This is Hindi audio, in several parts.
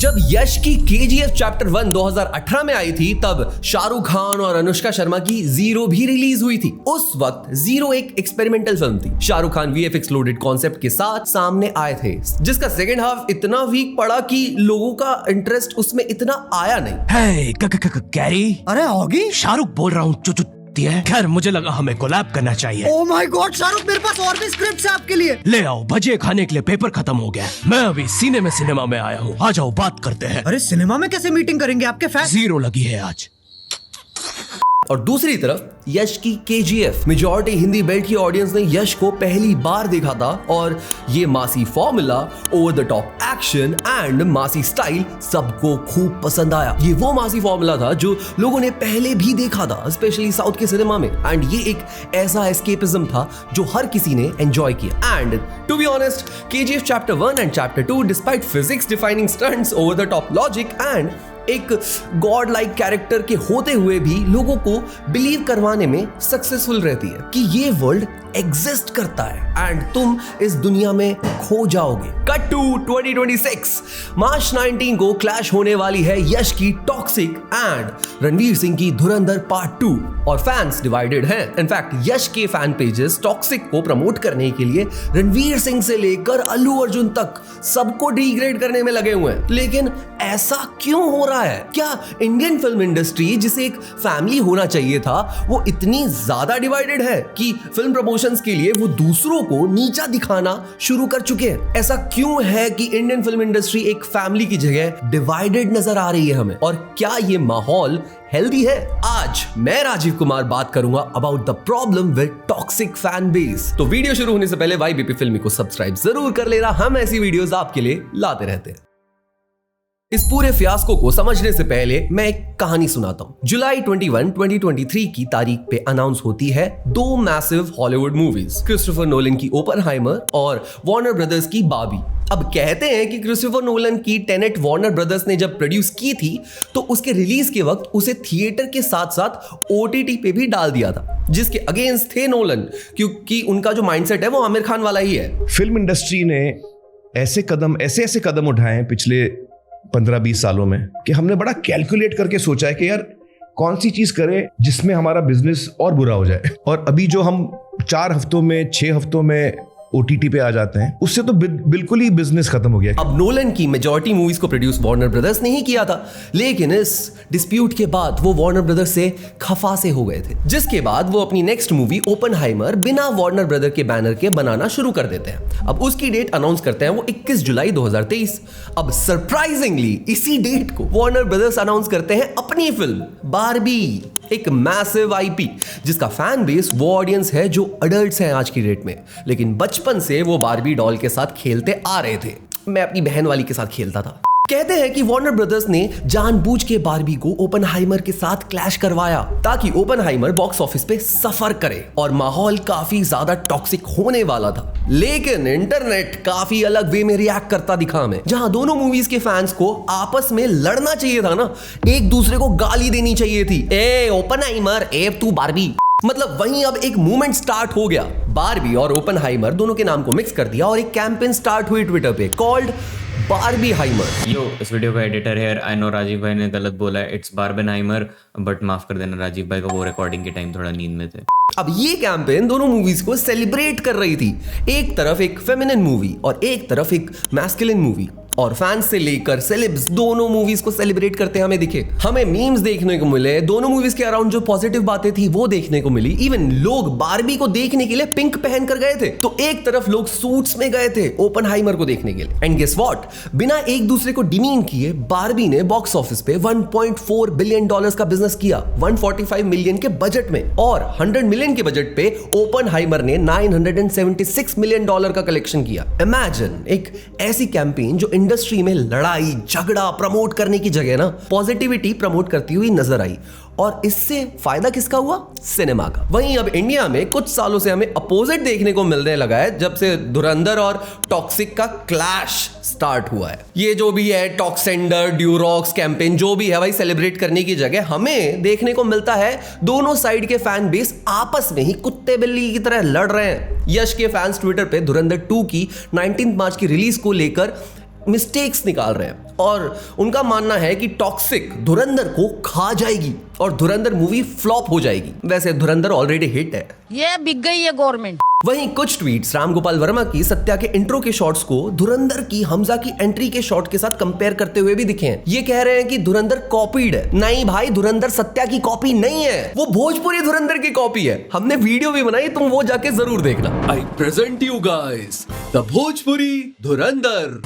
जब यश की KGF चैप्टर 1 2018 में आई थी, तब शाहरुख खान और अनुष्का शर्मा की जीरो भी रिलीज हुई थी। उस वक्त जीरो एक एक्सपेरिमेंटल फिल्म थी। Shahrukh Khan VFX loaded concept के साथ सामने आए थे, जिसका सेकंड हाफ इतना वीक पड़ा कि लोगों का इंटरेस्ट उसमें इतना आया नहीं। कैरी, अरे होगी, शाहरुख बोल रहा हूँ। खैर, मुझे लगा हमें कोलैब करना चाहिए। ओह माय गॉड शाहरुख, मेरे पास और भी स्क्रिप्ट्स है आपके लिए। ले आओ, भजिए खाने के लिए पेपर खत्म हो गया। मैं अभी सिनेमा में आया हूँ, आ जाओ बात करते हैं। अरे सिनेमा में कैसे मीटिंग करेंगे, आपके फैन जीरो लगी है आज। और दूसरी तरफ यश की KGF, मेजॉरिटी हिंदी बेल्ट की ऑडियंस ने यश को पहली बार देखा था और ये मासी formula, over the top action and मासी स्टाइल सबको खूब पसंद आया। ये वो मासी फॉर्मूला था जो लोगों ने पहले भी देखा था, स्पेशली साउथ के सिनेमा में, एंड ये एक ऐसा एस्केपिज्म था जो हर किसी ने एंजॉय किया। And to be honest, KGF chapter 1 and chapter 2 despite physics defining stunts, over the top logic and एक गॉड लाइक कैरेक्टर के होते हुए भी लोगों को बिलीव करवाने में सक्सेसफुल रहती है कि ये वर्ल्ड एग्जिस्ट करता है एंड तुम इस दुनिया में खो जाओगे। कट टू 2026, मार्च 19 को क्लैश होने वाली है यश की टॉक्सिक एंड रणवीर सिंह की धुरंधर पार्ट 2 और फैंस डिवाइडेड हैं। इनफैक्ट यश के फैन पेजेस टॉक्सिक को प्रमोट करने के लिए रणवीर सिंह से लेकर अल्लू अर्जुन तक सबको डिग्रेड करने में लगे हुए हैं। लेकिन ऐसा क्यों हो रहा है? क्या इंडियन फिल्म इंडस्ट्री, जिसे एक फैमिली होना चाहिए था, वो इतनी ज्यादा डिवाइडेड है कि फिल्म प्रमोशंस के लिए वो दूसरों को नीचा दिखाना शुरू कर चुके हैं? ऐसा क्यों है कि इंडियन फिल्म इंडस्ट्री एक फैमिली की जगह डिवाइडेड नजर आ रही है हमें? और क्या ये माहौल हेल्दी है? आज मैं राजीव कुमार बात करूंगा about the problem with toxic fan base. तो वीडियो शुरू होने से पहले YBP फिल्मी को सब्सक्राइब जरूर कर लेना, हम ऐसी वीडियोस आपके लिए लाते रहते हैं। इस पूरे फियास्को को समझने से पहले मैं एक कहानी सुनाता हूं। जुलाई 21, 2023 की तारीख पे अनाउंस होती है दो massive Hollywood movies, Christopher Nolan की ओपेनहाइमर और वार्नर ब्रदर्स की बार्बी। अब कहते हैं कि क्रिस्टोफर नोलन की टेनेट वार्नर ब्रदर्स ने जब प्रोड्यूस की थी तो उसके रिलीज के वक्त उसे थिएटर के साथ साथ OTT पे भी डाल दिया था, जिसके अगेंस्ट थे नोलन, क्योंकि उनका जो माइंडसेट है वो आमिर खान वाला ही है। फिल्म इंडस्ट्री ने ऐसे कदम उठाए हैं पिछले 15-20 सालों में कि हमने बड़ा कैलकुलेट करके सोचा है कि यार कौन सी चीज करें जिसमें हमारा बिजनेस और बुरा हो जाए। और अभी जो हम 4 हफ्तों में 6 हफ्तों में OTT पे आ जाते हैं, उससे तो बिल्कुल ही बिजनेस खत्म हो गया। अब नोलन की मेजॉरिटी मूवीज को प्रोड्यूस वार्नर ब्रदर्स ने ही किया था, लेकिन इस डिस्प्यूट के बाद वो वार्नर ब्रदर्स से खफा से हो गए थे, जिसके बाद वो अपनी नेक्स्ट मूवी ओपेनहाइमर बिना वार्नर ब्रदर के बैनर के बनाना शुरू कर देते हैं। अब उसकी डेट अनाउंस करते हैं वो 21 जुलाई 2023। अब सरप्राइजिंगली इसी डेट को वार्नर ब्रदर्स अनाउंस करते हैं अपनी फिल्म बार्बी, एक मैसिव IP जिसका फैन बेस वो ऑडियंस है जो अडल्ट्स हैं आज की डेट में, लेकिन बचपन से वो बार्बी डॉल के साथ खेलते आ रहे थे। मैं अपनी बहन वाली के साथ खेलता था। कहते हैं कि वार्नर ब्रदर्स ने जानबूझ के बार्बी को ओपेनहाइमर के साथ क्लैश करवाया ताकि ओपेनहाइमर बॉक्स ऑफिस पे सफर करे और माहौल काफी ज्यादा टॉक्सिक होने वाला था। लेकिन इंटरनेट काफी अलग वे में रिएक्ट करता दिखा हमें, जहां दोनों मूवीज के फैंस को आपस में लड़ना चाहिए था ना, एक दूसरे को गाली देनी चाहिए थी। ए ओपेनहाइमर, ए तू बार्बी। मतलब वहीं अब एक मूवमेंट स्टार्ट हो गया। बार्बी और ओपेनहाइमर दोनों के नाम को मिक्स कर दिया और एक कैंपेन स्टार्ट हुई ट्विटर पे कॉल्ड बार्बीहाइमर। यो, इस वीडियो का एडिटर है। आई नो राजीव भाई ने गलत बोला है, इट्स बार्बेनहाइमर, बट माफ कर देना राजीव भाई को, वो रिकॉर्डिंग के टाइम थोड़ा नींद में थे। अब ये कैंपेन दोनों मूवीज को सेलिब्रेट कर रही थी, एक तरफ एक फेमिनिन मूवी और एक तरफ एक मैस्कुलिन मूवी, और फैंस से लेकर सेलेब्स दोनों मूवीज को सेलिब्रेट करते हमें दिखे। हमें मीम्स देखने को मिले, दोनों मूवीज के अराउंड जो पॉजिटिव बातें थी वो देखने को मिली। इवन लोग बार्बी को देखने के लिए पिंक पहन कर गए थे, तो एक तरफ लोग सूट्स में गए थे ओपेनहाइमर को देखने के लिए। एंड गेस व्हाट, बिना एक दूसरे को डिमीन किए बार्बी ने बॉक्स ऑफिस पे $1.4 बिलियन का बिजनेस किया 145 मिलियन के बजट में, और 100 मिलियन के बजट पे ओपेनहाइमर ने $976 मिलियन का कलेक्शन किया। इमेजिन एक ऐसी कैंपेन जो इंडस्ट्री में लड़ाई झगड़ा प्रमोट करने की जगह ना पॉजिटिविटी प्रमोट करती हुई नजर आई, और इससे फायदा किसका हुआ? सिनेमा का। वहीं अब इंडिया में कुछ सालों से हमें अपोजिट देखने को मिलने लगा है, जब से धुरंधर और टॉक्सिक का क्लैश स्टार्ट हुआ है। ये जो भी है टॉक्सेंडर ड्यूरॉक्स कैंपेन जो भी है भाई, सेलिब्रेट करने की जगह हमें देखने को मिलता है दोनों साइड के फैन बेस आपस में ही कुत्ते बिल्ली की तरह लड़ रहे हैं। यश के फैंस ट्विटर पे धुरंधर 2 की 19 मार्च की रिलीज को लेकर मिस्टेक्स निकाल रहे हैं और उनका मानना है कि टॉक्सिक धुरंधर को खा जाएगी और धुरंधर मूवी फ्लॉप हो जाएगी। वैसे धुरंधर ऑलरेडी हिट है। ये बिक गई है गवर्नमेंट। वहीं कुछ ट्वीट्स राम गोपाल वर्मा की सत्या के इंट्रो के शॉट्स को धुरंधर की हमजा की एंट्री के शॉट के साथ कंपेयर करते हुए भी दिखे हैं। ये कह रहे हैं कि धुरंधर कॉपीड है। नहीं भाई, धुरंधर सत्या की कॉपी नहीं है, वो भोजपुरी धुरंधर की कॉपी है। हमने वीडियो भी बनाई, तुम वो जाके जरूर देखना। I present you guys the Bhojpuri Dhurandhar.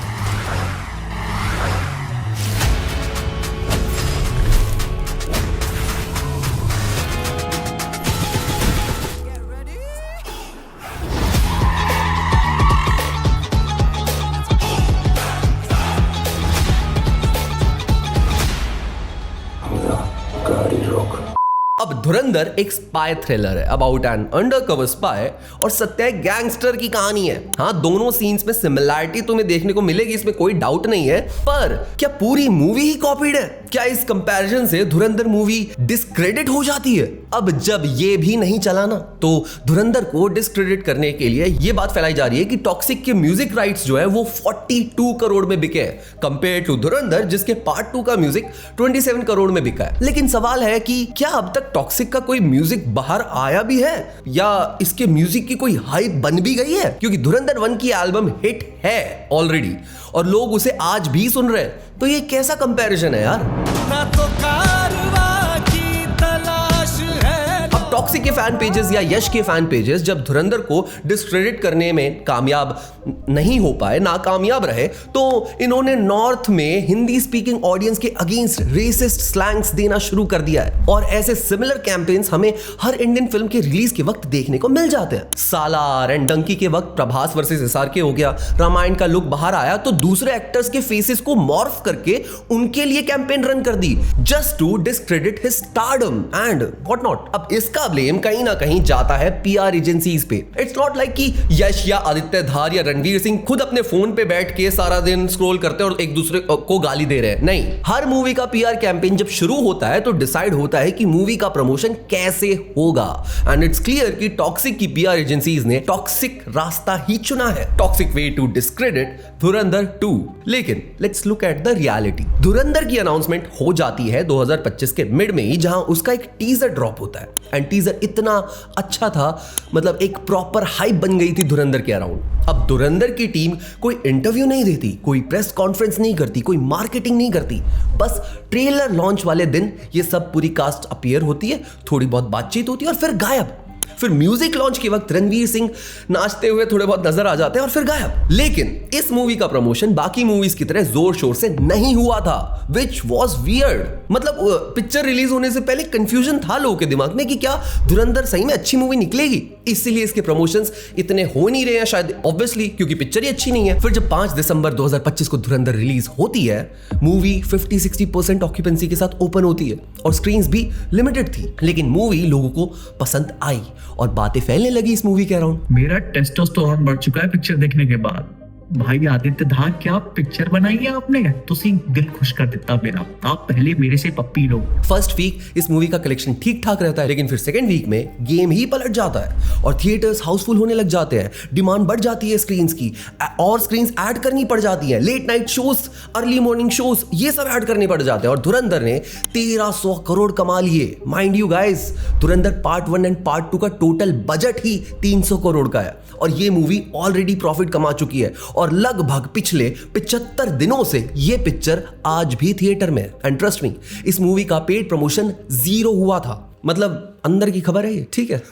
अब धुरंधर एक स्पाई थ्रिलर है अबाउट एन अंडरकवर स्पाई और सत्या एक गैंगस्टर की कहानी है। हाँ, दोनों सीन्स में सिमिलैरिटी तुम्हें देखने को मिलेगी, इसमें कोई डाउट नहीं है। पर क्या पूरी मूवी ही कॉपीड है? क्या इस कंपैरिजन से धुरंधर मूवी डिस्क्रेडिट हो जाती है? अब जब ये भी नहीं चला ना, तो धुरंधर को डिस्क्रेडिट करने के लिए ये बात फैलाई जा रही है कि टॉक्सिक के म्यूजिक राइट्स जो है वो 42 करोड़ में बिके हैं कंपेयर टू धुरंधर जिसके पार्ट 2 का म्यूजिक 27 करोड़ में बिका है। लेकिन सवाल है कि क्या अब तक टॉक्सिक का कोई म्यूजिक बाहर आया भी है या इसके म्यूजिक की कोई हाइप बन भी गई है? क्योंकि धुरंधर 1 की एल्बम हिट है ऑलरेडी और लोग उसे आज भी सुन रहे हैं, तो ये कैसा कंपैरिजन है यार? ना तो कारवां की तलाश है। अब टॉक्सिक के फैन पेजेस या यश के फैन पेजेस जब धुरंधर को डिस्क्रेडिट करने में कामयाब नहीं हो पाए, नाकामयाब रहे, तो इन्होंने नॉर्थ में हिंदी स्पीकिंग ऑडियंस के अगेंस्ट रेसिस्ट स्लैंग्स देना शुरू कर दिया है। और ऐसे सिमिलर कैंपेन्स हमें हर इंडियन फिल्म के रिलीज के वक्त देखने को मिल जाते हैं। सालार एंड डंकी के वक्त प्रभास वर्सेस एसआरके हो गया, रामायण का लुक बाहर आया तो दूसरे एक्टर्स के फेसेस को मॉर्फ करके उनके लिए कैंपेन रन कर दी just to discredit his stardom and what not. अब इसका ब्लेम कहीं ना कहीं जाता है पीआर एजेंसीज पे। इट्स नॉट लाइक कि यश या आदित्य धार या रणवीर सिंह खुद अपने फोन पे बैठ के सारा दिन स्क्रॉल करते हैं और एक दूसरे को गाली दे रहे हैं। नहीं, हर मूवी का पीआर कैंपेन जब शुरू होता है तो डिसाइड होता है कि मूवी का प्रमोशन कैसे होगा एंड इट्स क्लियर कि टॉक्सिक की पीआर एजेंसीज ने टॉक्सिक रास्ता ही चुना है, टॉक्सिक वे टू डिस्क्रेडिट धुरंधर 2। लेकिन let's look at the reality. धुरंधर की अनाउंसमेंट हो जाती है 2025 के मिड में ही, जहां उसका एक टीजर ड्रॉप होता है एंड टीजर इतना अच्छा था, मतलब एक प्रॉपर हाइप बन गई थी धुरंधर के अराउंड। अब धुरंधर की टीम कोई इंटरव्यू नहीं देती, कोई प्रेस कॉन्फ्रेंस नहीं करती, कोई मार्केटिंग नहीं करती, बस ट्रेलर लॉन्च वाले दिन ये सब पूरी कास्ट अपीयर होती है, थोड़ी बहुत बातचीत होती है और फिर गायब। फिर म्यूजिक लॉन्च के वक्त रणवीर सिंह नाचते हुए थोड़े बहुत नजर आ जाते हैं और फिर गायब। लेकिन इस मूवी का प्रमोशन बाकी मूवीज की तरह जोर शोर से नहीं हुआ था, विच वॉज वियर्ड। मतलब पिक्चर रिलीज होने से पहले कंफ्यूजन था लोगों के दिमाग में कि क्या धुरंधर सही में अच्छी मूवी निकलेगी, इसीलिए इसके प्रमोशंस इतने हो नहीं रहे हैं शायद, ऑब्वियसली क्योंकि पिक्चर ही अच्छी नहीं है। फिर जब 5 दिसंबर 2025 को धुरंधर रिलीज होती है, मूवी 50-60% ऑक्यूपेंसी के साथ ओपन होती है और स्क्रीन्स भी लिमिटेड थी, लेकिन मूवी लोगों को पसंद आई और बातें फैलने लगी इस मूवी के अराउंड। मेरा टेस्टोस्टेरोन बढ़ चुका है पिक्चर देखने के बाद। भाई आदित्य धार, क्या पिक्चर बनाई है आपने, तुसी दिल खुश कर देता मेरा। आप पहले मेरे से पप्पी लो। फर्स्ट वीक इस मूवी का कलेक्शन ठीक ठाक रहता है, लेकिन फिर सेकंड वीक में गेम ही पलट जाता है और थिएटर्स हाउसफुल होने लग जाते हैं, डिमांड बढ़ जाती है स्क्रीन्स की और स्क्रीन्स ऐड करनी पड़ जाती है, late night shows, early morning shows, ये सब ऐड करने पड़ जाते हैं और धुरंधर ने 1300 करोड़ कमा लिए। Mind you guys, Dhurandhar part 1 and part 2 का टोटल बजट ही 300 करोड़ का है और ये मूवी ऑलरेडी प्रॉफिट कमा चुकी है और लगभग पिछले 75 दिनों से ये पिक्चर आज भी थिएटर में है। एंड ट्रस्ट मी, इस मूवी का पेड प्रमोशन 0 हुआ था, मतलब अंदर की खबर है ये, ठीक है।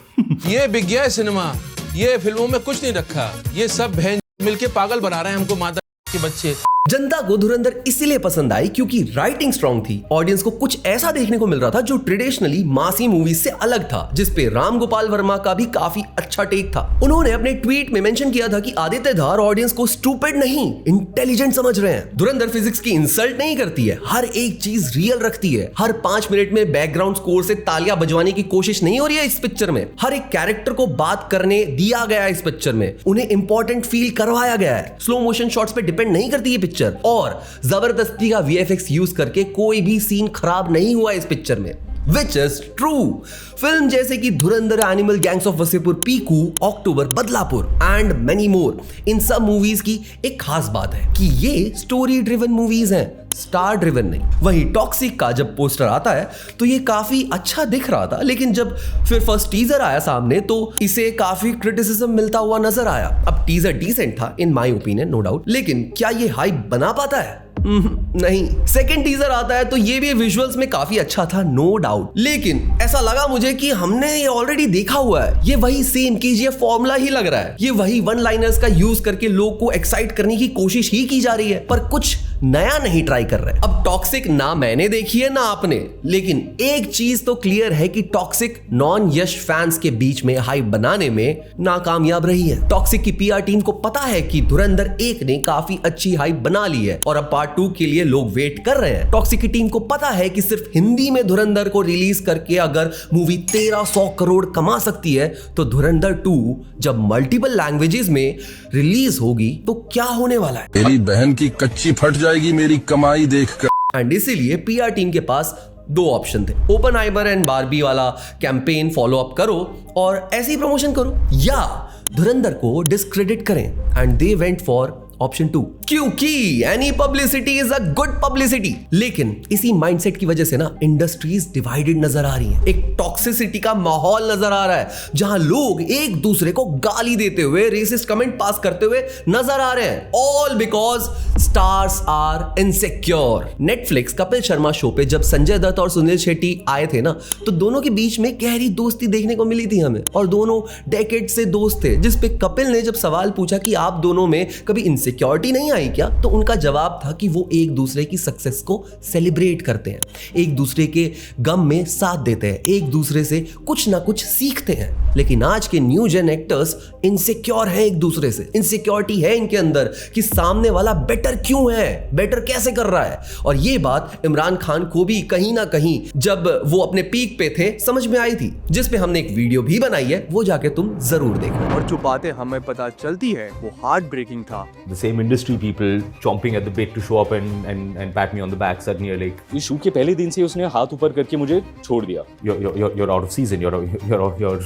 ये बिक गया है सिनेमा, ये फिल्मों में कुछ नहीं रखा, ये सब बहन मिलके पागल बना रहे हैं हमको, माता के बच्चे। जनता को धुरंधर इसलिए पसंद आई क्योंकि राइटिंग स्ट्रांग थी, ऑडियंस को कुछ ऐसा देखने को मिल रहा था जो ट्रेडिशनली मासी मूवीज से अलग था, जिसपे राम गोपाल वर्मा का भी काफी अच्छा टेक था। उन्होंने अपने ट्वीट में मेंशन किया था कि आदित्य धार ऑडियंस को स्टूपिड नहीं, इंटेलिजेंट समझ रहे हैं। धुरंधर फिजिक्स की इंसल्ट नहीं करती है, हर एक चीज रियल रखती है। हर 5 मिनट में बैकग्राउंड स्कोर से तालियां बजवाने की कोशिश नहीं हो रही है इस पिक्चर में। हर एक कैरेक्टर को बात करने दिया गया है इस पिक्चर में, उन्हें इंपॉर्टेंट फील करवाया गया है। स्लो मोशन शॉट्स पे डिपेंड नहीं करती है पिक्चर और जबरदस्ती का वीएफएक्स यूज करके कोई भी सीन खराब नहीं हुआ इस पिक्चर में। Which is true. फिल्म जैसे कि Dhurandhar, Animal, Gangs of Wasseypur, Piku, October, Badlapur and many more, इन सब मूवीज की एक खास बात है कि ये स्टोरी ड्रिवन मूवीज हैं, स्टार ड्रिवन नहीं। वहीं टॉक्सिक का जब पोस्टर आता है तो ये काफी अच्छा दिख रहा था, लेकिन जब फिर फर्स्ट टीजर आया सामने तो इसे काफी क्रिटिसिज्म मिलता हुआ नजर आया। अब टीजर डिसेंट था in my opinion, no doubt, लेकिन क्या ये हाइप बना पाता है? नहीं। सेकंड टीजर आता है तो ये भी विजुअल्स में काफी अच्छा था, नो डाउट, लेकिन ऐसा लगा मुझे कि हमने ये ऑलरेडी देखा हुआ है। ये वही सेम केजीएफ फॉर्मूला ही लग रहा है। ये वही वन लाइनर्स का यूज करके लोग को एक्साइट करने की कोशिश ही की जा रही है, पर कुछ नया नहीं ट्राई कर रहे। अब टॉक्सिक ना मैंने देखी है ना आपने, लेकिन एक चीज तो क्लियर है कि टॉक्सिक नॉन यश फैंस के बीच में हाइप बनाने में नाकामयाब रही है। टॉक्सिक की पीआर टीम को पता है कि धुरंधर 1 ने काफी अच्छी हाइप बना ली है और अब पार्ट 2 के लिए लोग वेट कर रहे हैं। टॉक्सिक की टीम को पता है कि सिर्फ हिंदी में धुरंधर को रिलीज करके अगर मूवी 1300 करोड़ कमा सकती है तो धुरंधर 2 जब मल्टीपल लैंग्वेजेस में रिलीज होगी तो क्या होने वाला है। मेरी बहन की कच्ची फट जाएगी मेरी कमाई देखकर। एंड इसीलिए पीआर टीम के पास 2 ऑप्शन थे, ओपनहाइमर एंड बारबी वाला कैंपेन फॉलो अप करो और ऐसी प्रमोशन करो, या धुरंधर को डिस्क्रेडिट करें। And they went for option 2, क्योंकि any publicity is a good publicity. लेकिन इसी माइंडसेट की वजह से ना इंडस्ट्रीज डिवाइडेड नजर आ रही हैं। एक टॉक्सिसिटी का माहौल नजर आ रहा है जहां लोग एक दूसरे को गाली देते हुए, रेसिस्ट कमेंट पास करते हुए नजर आ रहे हैं, all because stars are insecure. Netflix Kapil Sharma show पे जब संजय दत्त और सुनील शेट्टी आए थे ना तो दोनों के बीच में गहरी दोस्ती देखने को मिली थी हमें, और दोनों डेकेड से दोस्त थे। जिस पे कपिल ने जब सवाल पूछा कि आप दोनों में कभी इनसिक्योरिटी नहीं आई क्या, तो उनका जवाब था कि वो एक दूसरे की सक्सेस को सेलिब्रेट करते हैं, एक दूसरे के गम में साथ देते हैं, एक दूसरे से कुछ ना कुछ सीखते हैं। लेकिन आज के न्यू जेन एक्टर्स इनसिक्योर हैं एक दूसरे से, इनसिक्योरिटी है इनके अंदर कि सामने वाला बेटर क्यों है, बेटर कैसे कर रहा है। और ये बात इमरान खान को भी कहीं ना कहीं जब वो अपने पीक पे थे समझ में आई थी, जिस पे हमने एक वीडियो भी बनाई है, वो जाके तुम जरूर देखना। और जो बातें हमें पता चलती है वो हार्ट ब्रेकिंग था। The same industry people chomping at the bit to show up and pat me on the back suddenly like ये शूट के पहले दिन से उसने हाथ ऊपर करके मुझे छोड़ दिया। you're out of season, you're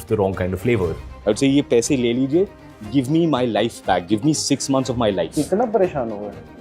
the wrong kind of flavor. I would say ये पैसे ले लीजिए, give me my life back, give me 6 months of my life। इतना परेशान हो गए।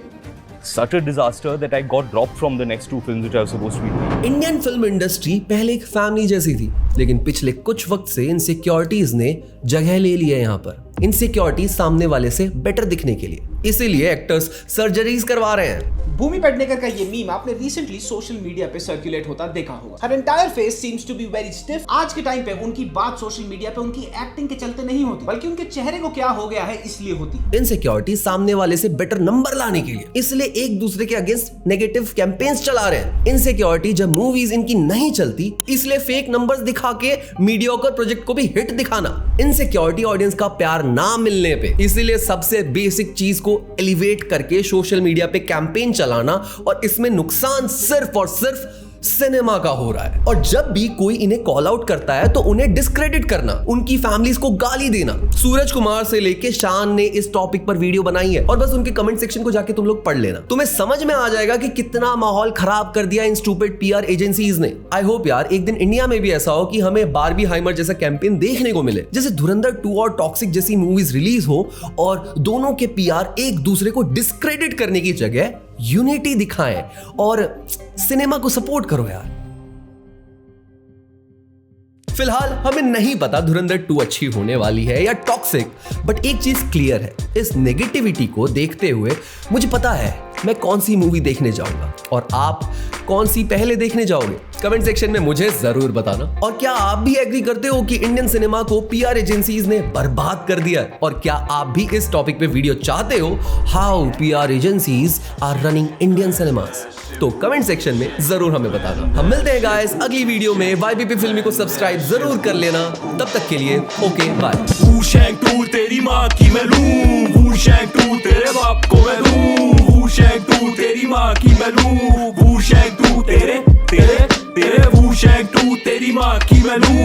Such a disaster that I got dropped from the next 2 films which I was supposed to be doing. Indian film industry पहले एक फैमिली जैसी थी, लेकिन पिछले कुछ वक्त से इनसिक्योरिटीज ने जगह ले ली है यहाँ पर। इनसिक्योरिटी सामने वाले से बेटर दिखने के लिए, इसीलिए एक्टर्स सर्जरीज करवा रहे हैं। भूमि पेडनेकर का ये मीम आपने रिसेंटली सोशल मीडिया पे सर्कुलेट होता देखा होगा। हर entire face seems to be very stiff. आज के टाइम पे उनकी बात सोशल मीडिया पे उनकी एक्टिंग के चलते नहीं होती, बल्कि उनके चेहरे को क्या हो गया है इसलिए होती। इनसिक्योरिटी सामने वाले से बेटर नंबर लाने के लिए, इसलिए एक दूसरे के अगेंस्ट नेगेटिव कैंपेन्स चला रहे हैं। इनसिक्योरिटी जब मूवीज इनकी नहीं चलती, इसलिए फेक नंबर्स दिखा के मीडियोकर प्रोजेक्ट को भी हिट दिखाना। इनसिक्योरिटी ऑडियंस का प्यार ना मिलने पे, इसीलिए सबसे बेसिक चीज को एलिवेट करके सोशल मीडिया पे कैंपेन चलाना, और इसमें नुकसान सिर्फ और सिर्फ सिनेमा का हो रहा है। और जब भी कोई इन्हें कॉल आउट करता है तो उन्हें डिस्क्रेडिट करना, उनकी फैमिलीज को गाली देना। सूरज कुमार से लेके शान ने इस टॉपिक पर वीडियो बनाई है, और बस उनके कमेंट सेक्शन को जाके तुम लोग पढ़ लेना, तुम्हें समझ में आ जाएगा कि कितना माहौल खराब कर दिया इन स्टूपिड पीआर एजेंसीज ने। आई होप यार एक दिन इंडिया में भी ऐसा हो कि हमें बारबी हाइमर जैसा कैंपेन देखने को मिले, जैसे धुरंधर 2 और टॉक्सिक जैसी मूवीज रिलीज हो और दोनों के पीआर एक दूसरे को डिस्क्रेडिट करने की जगह यूनिटी दिखाएं और सिनेमा को सपोर्ट करो यार। फिलहाल हमें नहीं पता धुरंधर 2 अच्छी होने वाली है या टॉक्सिक, बट एक चीज क्लियर है, इस नेगेटिविटी को देखते हुए मुझे पता है मैं कौन सी मूवी देखने जाऊंगा और आप कौन सी पहले देखने जाओगे। कमेंट सेक्शन में मुझे जरूर बताना। और क्या आप भी एग्री करते हो कि इंडियन सिनेमा को पीआर एजेंसीज ने बर्बाद कर दिया है? और क्या आप भी इस टॉपिक पे वीडियो चाहते हो, how PR agencies are running Indian cinemas? तो कमेंट सेक्शन में जरूर हमें बताना। हम मिलते हैं गाइस अगली वीडियो में। YBP फिल्मी को सब्सक्राइब जरूर कर लेना। तब तक के लिए ओके बाय। वूशैंग टू तेरी माँ की मैं लूं, वूशैंग टू तेरे बाप को मैं दूं, वूशैंग टू तेरी माँ की मैं लूं, वूशैंग टू तेरे तेरे तेरे वूशैंग टू तेरी माँ की मैं लूं।